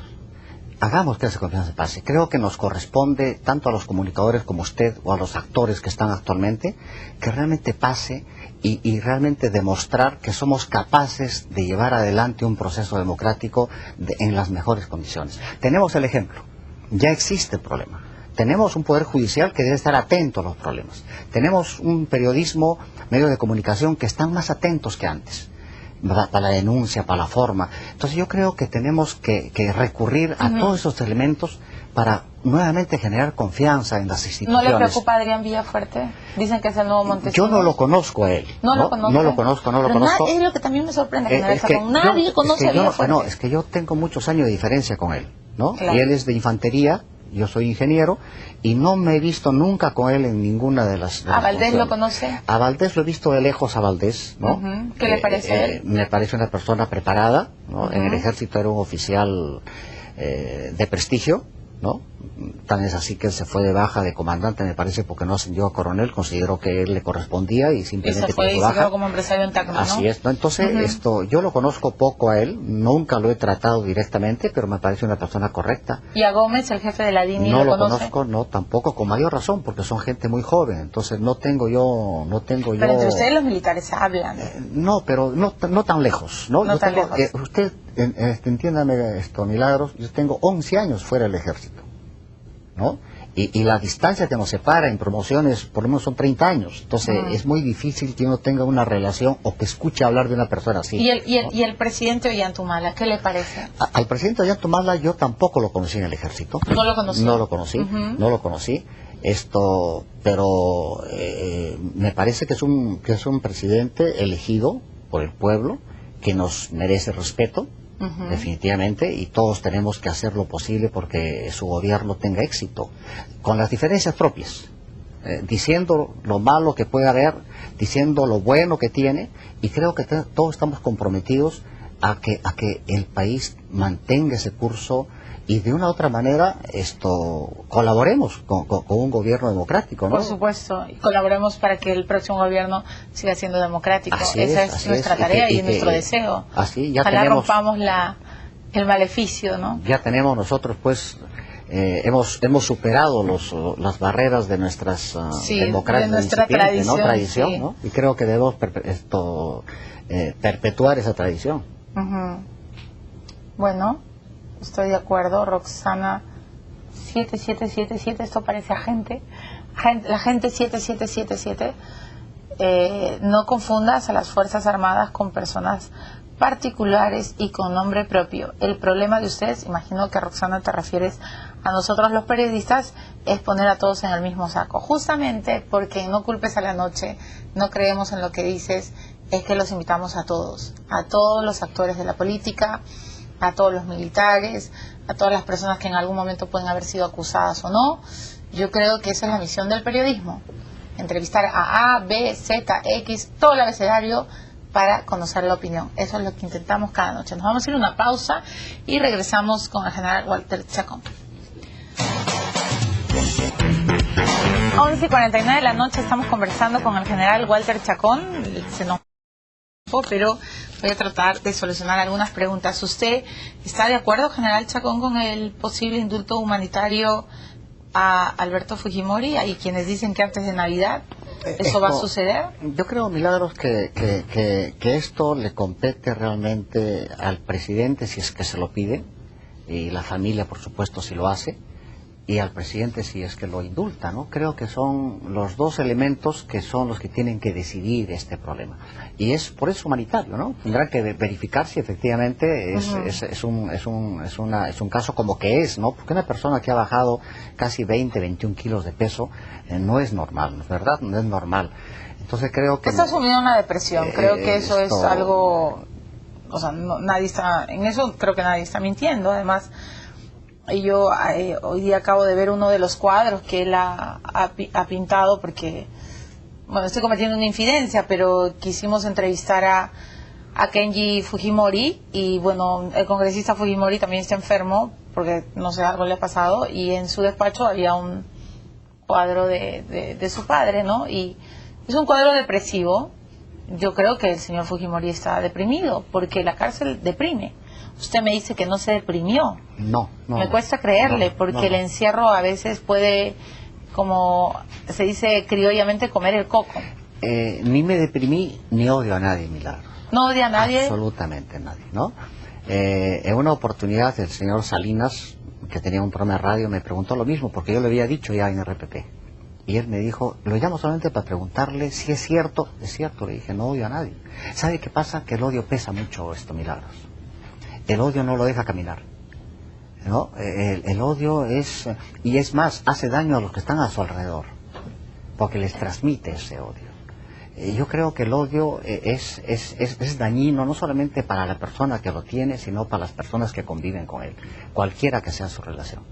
Hagamos que esa confianza pase. Creo que nos corresponde, tanto a los comunicadores como usted, o a los actores que están actualmente, que realmente pase y realmente demostrar que somos capaces de llevar adelante un proceso democrático en las mejores condiciones. Tenemos el ejemplo. Ya existe el problema. Tenemos un poder judicial que debe estar atento a los problemas. Tenemos un periodismo, medios de comunicación que están más atentos que antes. Para la denuncia, para la forma. Entonces yo creo que tenemos que recurrir a todos esos elementos para nuevamente generar confianza en las instituciones. ¿No le preocupa a Adrián Villafuerte? Dicen que es el nuevo Montesinos. Yo no lo conozco a él. No lo conozco. Es lo que también me sorprende, que nadie conoce a Villafuerte. No, es que yo tengo muchos años de diferencia con él, ¿no? Claro. Y él es de infantería, yo soy ingeniero, y no me he visto nunca con él en ninguna de las... ¿A Valdés lo conoce? A Valdés lo he visto de lejos, a Valdés, ¿no? ¿Qué le parece él? Me parece una persona preparada, ¿no? En el ejército era un oficial de prestigio, ¿no? Tan es así que él se fue de baja de comandante, me parece, porque no ascendió a coronel, consideró que él le correspondía y simplemente se quedó como empresario en Tacna, ¿no? Así es, ¿no? Entonces, yo lo conozco poco a él, nunca lo he tratado directamente, pero me parece una persona correcta. ¿Y a Gómez, el jefe de la DINI, no lo conoce? Conozco, no, tampoco, con mayor razón, porque son gente muy joven, entonces no tengo yo... Pero entre ustedes los militares hablan. No, pero no tan lejos, ¿no? No tan lejos. Usted, entiéndame esto, Milagros, yo tengo 11 años fuera del ejército, ¿no? Y la distancia que nos separa en promociones por lo menos son 30 años. Entonces es muy difícil que uno tenga una relación o que escuche hablar de una persona así. ¿Y el presidente Ollantumala, qué le parece? Al presidente Ollantumala yo tampoco lo conocí en el ejército. ¿No lo conocí? No lo conocí, no lo conocí. Pero me parece que es un presidente elegido por el pueblo, que nos merece respeto. Definitivamente, y todos tenemos que hacer lo posible porque su gobierno tenga éxito, con las diferencias propias, diciendo lo malo que puede haber, diciendo lo bueno que tiene, y creo que todos estamos comprometidos a que el país mantenga ese curso y de una u otra manera colaboremos con un gobierno democrático, ¿no? Por supuesto, y colaboremos para que el próximo gobierno siga siendo democrático. Esa es nuestra tarea y nuestro deseo. Así, ya ojalá tenemos, rompamos el maleficio, ¿no? Ya tenemos nosotros, pues, hemos superado las barreras de nuestras democracias, de nuestra tradición, ¿no? Tradición, ¿no? Y creo que debemos perpetuar esa tradición. Bueno, estoy de acuerdo. Roxana 7777, esto parece agente. La gente 7777. No confundas a las Fuerzas Armadas con personas particulares y con nombre propio. El problema de ustedes, imagino que Roxana te refieres a nosotros los periodistas, es poner a todos en el mismo saco. Justamente porque No Culpes a la Noche, no creemos en lo que dices, es que los invitamos a todos los actores de la política, a todos los militares, a todas las personas que en algún momento pueden haber sido acusadas o no. Yo creo que esa es la misión del periodismo, entrevistar a B, Z, X, todo el abecedario para conocer la opinión. Eso es lo que intentamos cada noche. Nos vamos a ir a una pausa y regresamos con el general Walter Chacón. 6:49 de la noche estamos conversando con el general Walter Chacón. Se nos fue, pero voy a tratar de solucionar algunas preguntas. ¿Usted está de acuerdo, general Chacón, con el posible indulto humanitario a Alberto Fujimori? Hay quienes dicen que antes de Navidad eso va a suceder. Yo creo, Milagros, que esto le compete realmente al presidente si es que se lo pide, y la familia, por supuesto, si lo hace, y al presidente si es que lo indulta, ¿no? Creo que son los dos elementos que son los que tienen que decidir este problema. Y es por eso humanitario, ¿no? Tendrá que verificar si efectivamente es un caso como que es, ¿no? Porque una persona que ha bajado casi 21 kilos de peso no es normal, ¿verdad? No es normal. Entonces creo que... Está sumido en una depresión, creo que eso es algo... O sea, nadie está... En eso creo que nadie está mintiendo, además... Yo hoy día acabo de ver uno de los cuadros que él ha pintado, porque, bueno, estoy cometiendo una infidencia, pero quisimos entrevistar a Kenji Fujimori, y bueno, el congresista Fujimori también está enfermo, porque no sé, algo le ha pasado, y en su despacho había un cuadro de su padre, ¿no? Y es un cuadro depresivo. Yo creo que el señor Fujimori está deprimido, porque la cárcel deprime. Usted me dice que no se deprimió. No. Me cuesta creerle, porque el encierro a veces puede, como se dice criollamente, comer el coco. Ni me deprimí, ni odio a nadie, Milagros. ¿No odia a nadie? Absolutamente a nadie, ¿no? En una oportunidad el señor Salinas, que tenía un programa de radio, me preguntó lo mismo, porque yo le había dicho ya en RPP. Y él me dijo, lo llamo solamente para preguntarle si es cierto. Es cierto, le dije, no odio a nadie. ¿Sabe qué pasa? Que el odio pesa mucho, Milagros. El odio no lo deja caminar, ¿no? El odio es, y es más, hace daño a los que están a su alrededor, porque les transmite ese odio. Yo creo que el odio es dañino no solamente para la persona que lo tiene, sino para las personas que conviven con él, cualquiera que sea su relación,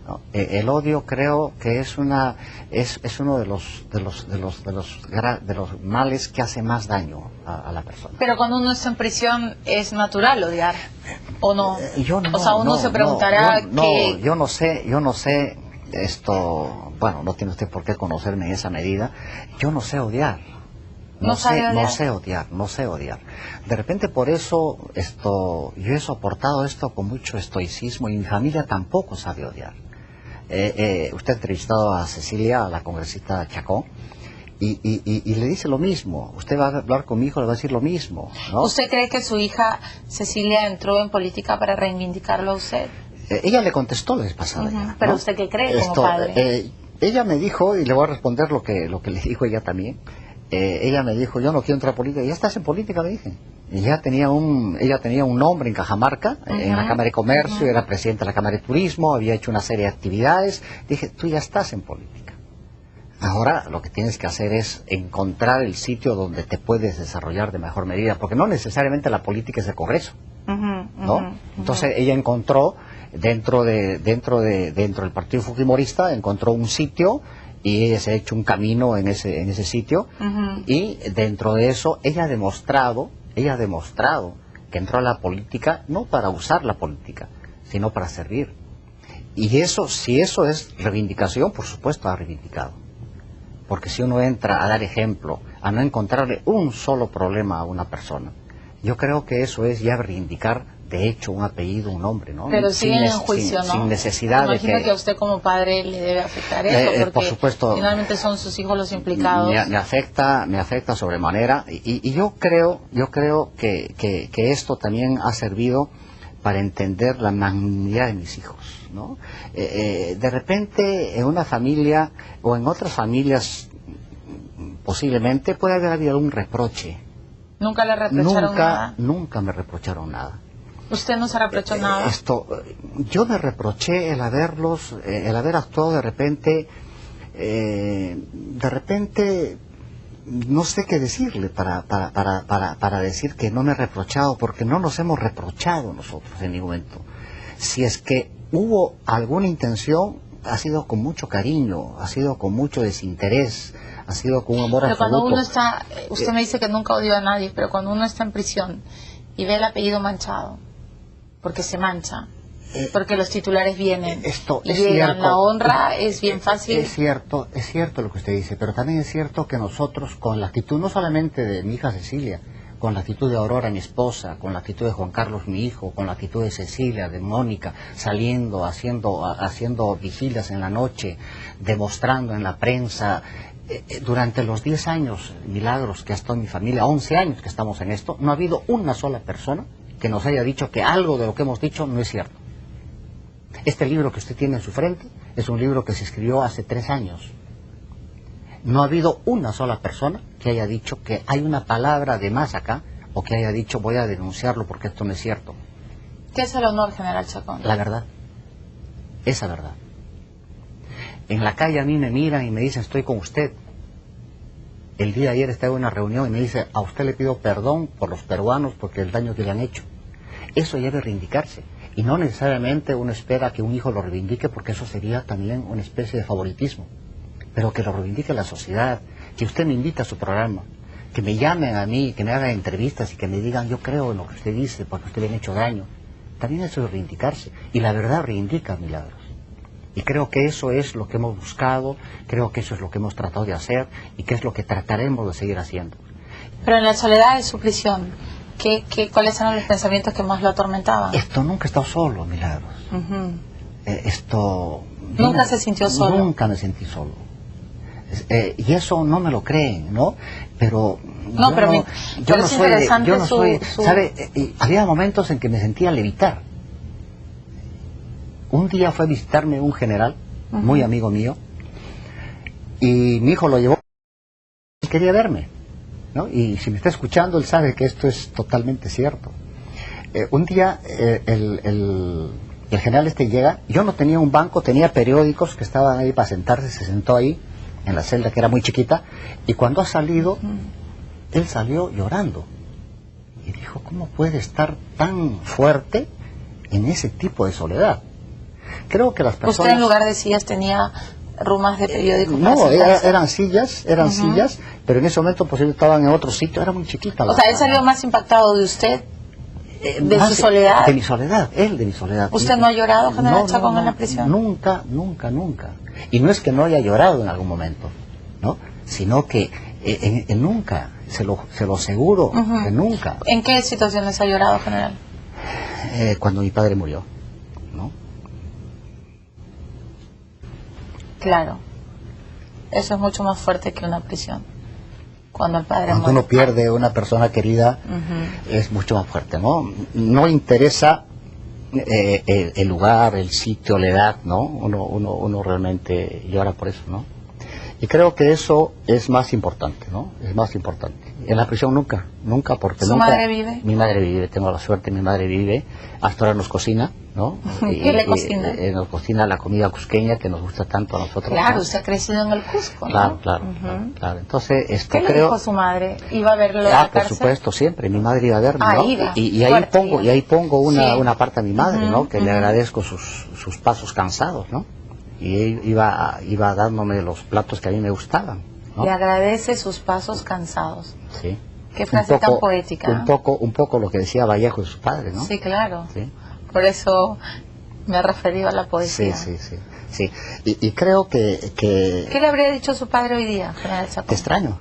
¿no? El odio creo que es uno de los males que hace más daño a la persona. Pero cuando uno está en prisión es natural odiar, ¿o no? Yo no, o sea, uno se preguntará que... yo no sé esto. Bueno, no tiene usted por qué conocerme en esa medida. Yo no sé odiar. No sé odiar. De repente por eso yo he soportado esto con mucho estoicismo, y mi familia tampoco sabe odiar. Usted ha entrevistado a Cecilia, a la congresista Chacón, y le dice lo mismo. Usted va a hablar con mi hijo, le va a decir lo mismo, ¿no? ¿Usted cree que su hija Cecilia entró en política para reivindicarlo a usted? Ella le contestó la vez pasada ya, ¿no? ¿Pero usted qué cree como padre? Ella me dijo, y le voy a responder lo que le dijo ella también. Ella me dijo, yo no quiero entrar a política. ¿Ya estás en política?, me dije. Y ella tenía un nombre en Cajamarca, en la Cámara de Comercio, era presidenta de la Cámara de Turismo, había hecho una serie de actividades. Dije, tú ya estás en política. Ahora lo que tienes que hacer es encontrar el sitio donde te puedes desarrollar de mejor medida, porque no necesariamente la política es el Congreso, ¿no? Entonces ella encontró dentro del Partido Fujimorista, encontró un sitio, y ella se ha hecho un camino en ese sitio, y dentro de eso ella ha demostrado que entró a la política no para usar la política, sino para servir. Y eso, si eso es reivindicación, por supuesto ha reivindicado. Porque si uno entra a dar ejemplo, a no encontrarle un solo problema a una persona, yo creo que eso es ya reivindicar, de hecho, un apellido, un nombre, ¿no? Pero siguen en juicio, ¿no? Sin necesidad de que... Imagino que a usted como padre le debe afectar eso, porque por supuesto, finalmente son sus hijos los implicados. Me afecta sobremanera, y yo creo que esto también ha servido para entender la magnanimidad de mis hijos, ¿no? De repente, en una familia, o en otras familias, posiblemente puede haber habido algún reproche. ¿Nunca le reprocharon nada? Nunca me reprocharon nada. ¿Usted no se reprochó nada? Yo me reproché el haber actuado de repente, no sé qué decirle para decir que no me he reprochado, porque no nos hemos reprochado nosotros en ningún momento. Si es que hubo alguna intención, ha sido con mucho cariño, ha sido con mucho desinterés, ha sido con un amor absoluto. Pero cuando uno está, usted me dice que nunca odió a nadie, pero cuando uno está en prisión y ve el apellido manchado, porque se mancha, Porque los titulares vienen. Esto es Llegan, cierto. la honra es bien fácil. Es cierto lo que usted dice, pero también es cierto que nosotros, con la actitud no solamente de mi hija Cecilia, con la actitud de Aurora, mi esposa, con la actitud de Juan Carlos, mi hijo, con la actitud de Cecilia, de Mónica, saliendo, haciendo vigilias en la noche, demostrando en la prensa, durante los 10 años, Milagros, que ha estado en mi familia, 11 años que estamos en esto, no ha habido una sola persona que nos haya dicho que algo de lo que hemos dicho no es cierto. Este libro que usted tiene en su frente es un libro que se escribió hace 3 años. No ha habido una sola persona que haya dicho que hay una palabra de más acá, o que haya dicho voy a denunciarlo porque esto no es cierto. ¿Qué es el honor, general Chacón? La verdad, esa verdad. En la calle a mí me miran y me dicen estoy con usted. El día de ayer estaba en una reunión y me dice a usted le pido perdón por los peruanos porque el daño que le han hecho. Eso debe reivindicarse. Y no necesariamente uno espera que un hijo lo reivindique, porque eso sería también una especie de favoritismo. Pero que lo reivindique la sociedad, que usted me invite a su programa, que me llamen a mí, que me hagan entrevistas y que me digan yo creo en lo que usted dice porque usted le han hecho daño. También eso es reivindicarse. Y la verdad reivindica, Milagros. Y creo que eso es lo que hemos buscado, creo que eso es lo que hemos tratado de hacer y que es lo que trataremos de seguir haciendo. Pero en la soledad de su prisión, ¿cuáles eran los pensamientos que más lo atormentaban? Esto nunca he estado solo, Milagros. Esto... ¿Nunca se sintió solo? Nunca me sentí solo. Y eso no me lo creen, ¿no? Pero no, yo pero no, yo no es soy, interesante yo no soy, su... ¿sabe? Había momentos en que me sentía levitar. Un día fue a visitarme un general, muy amigo mío, y mi hijo lo llevó y quería verme, ¿no? Y si me está escuchando, él sabe que esto es totalmente cierto. Un día el general llega, yo no tenía un banco, tenía periódicos que estaban ahí para sentarse, se sentó ahí, en la celda que era muy chiquita, y cuando ha salido, él salió llorando. Y dijo, ¿cómo puede estar tan fuerte en ese tipo de soledad? Creo que las personas... ¿Usted en lugar de sillas tenía rumas de periódicos? No, eran sillas, pero en ese momento pues ellos estaban en otro sitio, era muy chiquita. O sea, él salió más impactado de usted, de su soledad. De mi soledad, él de mi soledad. ¿Usted no ha llorado, general Chacón, en la prisión? Nunca. Y no es que no haya llorado en algún momento, ¿no? Sino que nunca, se lo aseguro, que nunca. ¿En qué situaciones ha llorado, general? Cuando mi padre murió, ¿no? Claro. Eso es mucho más fuerte que una prisión. Cuando el padre Cuando muere. uno pierde una persona querida, es mucho más fuerte, ¿no? No interesa el lugar, el sitio, la edad, ¿no? Uno realmente llora por eso, ¿no? Y creo que eso es más importante, ¿no? Es más importante. En la prisión nunca, porque ¿Su madre vive? Mi madre vive, tengo la suerte, mi madre vive, hasta ahora nos cocina, ¿no? ¿Qué le cocina? Nos cocina la comida cusqueña que nos gusta tanto a nosotros. Claro, ¿no? usted ha crecido en el Cusco, ¿no? Claro. Entonces, ¿Qué le dijo su madre? ¿Iba a verlo a la por cárcel? supuesto, siempre, mi madre iba a verme, ¿no? Iba. Y ahí pongo una parte a mi madre, ¿no? Que le agradezco sus pasos cansados, ¿no? Y él iba dándome los platos que a mí me gustaban, ¿no? Le agradece sus pasos cansados. Sí. Qué frase tan poética. Un poco lo que decía Vallejo de su padre, ¿no? Sí, claro. Sí. Por eso me he referido a la poesía. Sí. Y creo que... ¿Qué le habría dicho su padre hoy día, general Chacón? Te extraño.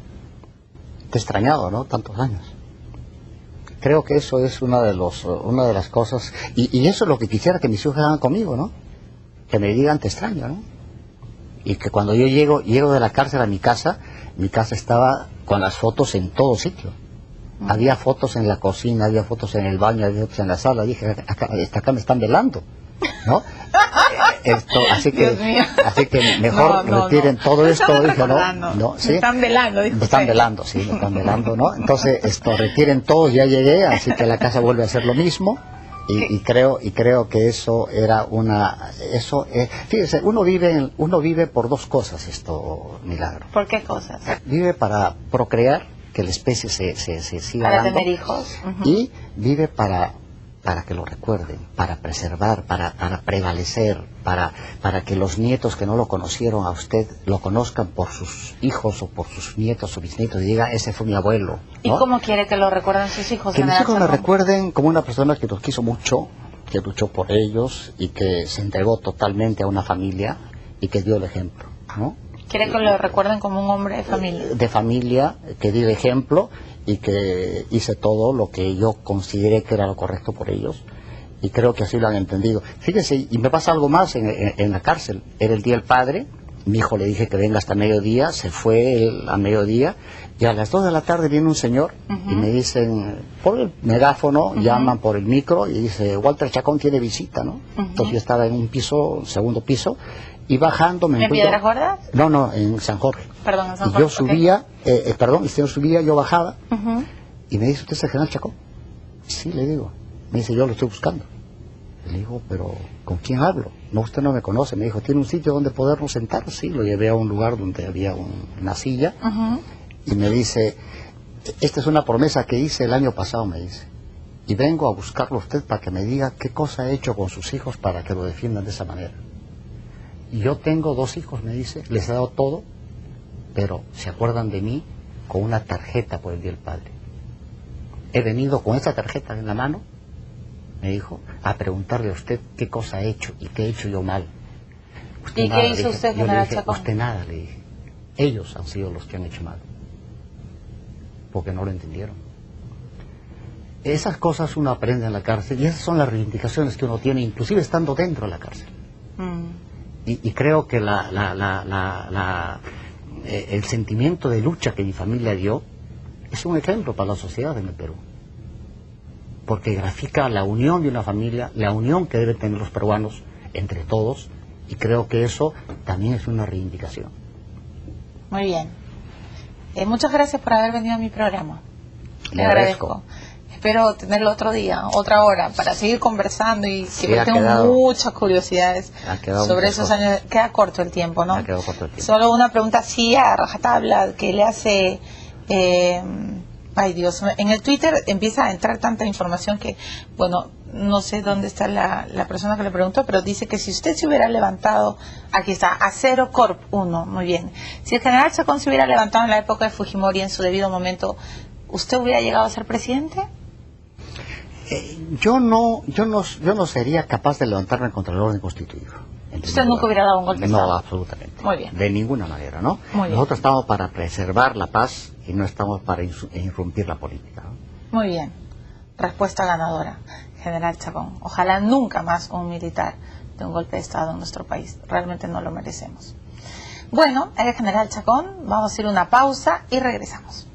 Te he extrañado, ¿no? Tantos años. Creo que eso es una de las cosas... Y eso es lo que quisiera que mis hijos hagan conmigo, ¿no? Que me digan te extraño, ¿no? Y que cuando yo llego de la cárcel a mi casa estaba con las fotos en todo sitio. Había fotos en la cocina, había fotos en el baño, había fotos en la sala. Dije, acá me están velando, ¿no? Así que mejor retiren todo esto. Dije, no, ¿sí? Me están velando, dijo me están usted. velando, sí, me están velando, ¿no? Entonces, retiren todo, ya llegué, así que la casa vuelve a ser lo mismo. Y creo que eso era fíjese, uno vive por dos cosas, Milagro. ¿Por qué cosas? Vive para procrear, que la especie se siga Para dando, tener hijos. y vive para que lo recuerden, para preservar, para prevalecer, para que los nietos que no lo conocieron a usted lo conozcan por sus hijos o por sus nietos o bisnietos y diga, ese fue mi abuelo, ¿no? ¿Y cómo quiere que lo recuerden sus hijos? Que mis hijos me recuerden como una persona que los quiso mucho, que luchó por ellos y que se entregó totalmente a una familia y que dio el ejemplo, ¿no? ¿Quiere que lo recuerden como un hombre de familia? De familia, que di el ejemplo y que hice todo lo que yo consideré que era lo correcto por ellos, y creo que así lo han entendido. Fíjense, y me pasa algo más en la cárcel. Era el Día del Padre, mi hijo le dije que venga hasta mediodía, se fue él a mediodía, y a las 2 de la tarde viene un señor y me dicen, por el megáfono, llaman por el micro y dice, Walter Chacón tiene visita, ¿no? Entonces yo estaba en un piso, segundo piso, y bajando me ¿En Piedras Gordas? No, en San Jorge. Perdón, en San Jorge. Y yo subía, y si yo subía, yo bajaba, y me dice, ¿usted es el general Chacón? Sí, le digo. Me dice, yo lo estoy buscando. Le digo, pero ¿con quién hablo? No, usted no me conoce. Me dijo, ¿tiene un sitio donde podernos sentar? Sí, lo llevé a un lugar donde había una silla, y me dice, esta es una promesa que hice el año pasado, me dice, y vengo a buscarlo a usted para que me diga qué cosa ha hecho con sus hijos para que lo defiendan de esa manera. Y yo tengo 2 hijos, me dice, les he dado todo, pero se acuerdan de mí con una tarjeta por el Día del Padre. He venido con esta tarjeta en la mano, me dijo, a preguntarle a usted qué cosa he hecho y qué he hecho yo mal. ¿Y qué hizo usted, general Chacón? Usted nada, le dije. Ellos han sido los que han hecho mal, porque no lo entendieron. Esas cosas uno aprende en la cárcel, y esas son las reivindicaciones que uno tiene, inclusive estando dentro de la cárcel. Y creo que el sentimiento de lucha que mi familia dio es un ejemplo para la sociedad en el Perú, porque grafica la unión de una familia, la unión que deben tener los peruanos entre todos, y creo que eso también es una reivindicación. Muy bien. Muchas gracias por haber venido a mi programa. Le agradezco. Espero tenerlo otro día, otra hora, para seguir conversando, y que yo tengo muchas curiosidades sobre esos años. Queda corto el tiempo, ¿no? Quedado corto el tiempo. Solo una pregunta así a rajatabla que le hace... ay Dios, en el Twitter empieza a entrar tanta información que, bueno, no sé dónde está la persona que le preguntó, pero dice que si usted se hubiera levantado, aquí está, Acero Corp 1, muy bien, si el general Chacón se hubiera levantado en la época de Fujimori en su debido momento, ¿usted hubiera llegado a ser presidente? Yo no sería capaz de levantarme contra el orden constituido. ¿Usted nunca hubiera dado un golpe de Estado? No, absolutamente. Muy bien. De ninguna manera, ¿no? Muy bien. Nosotros estamos para preservar la paz y no estamos para irrumpir la política, ¿no? Muy bien. Respuesta ganadora, general Chacón. Ojalá nunca más un militar de un golpe de Estado en nuestro país. Realmente no lo merecemos. Bueno, el general Chacón, vamos a ir a una pausa y regresamos.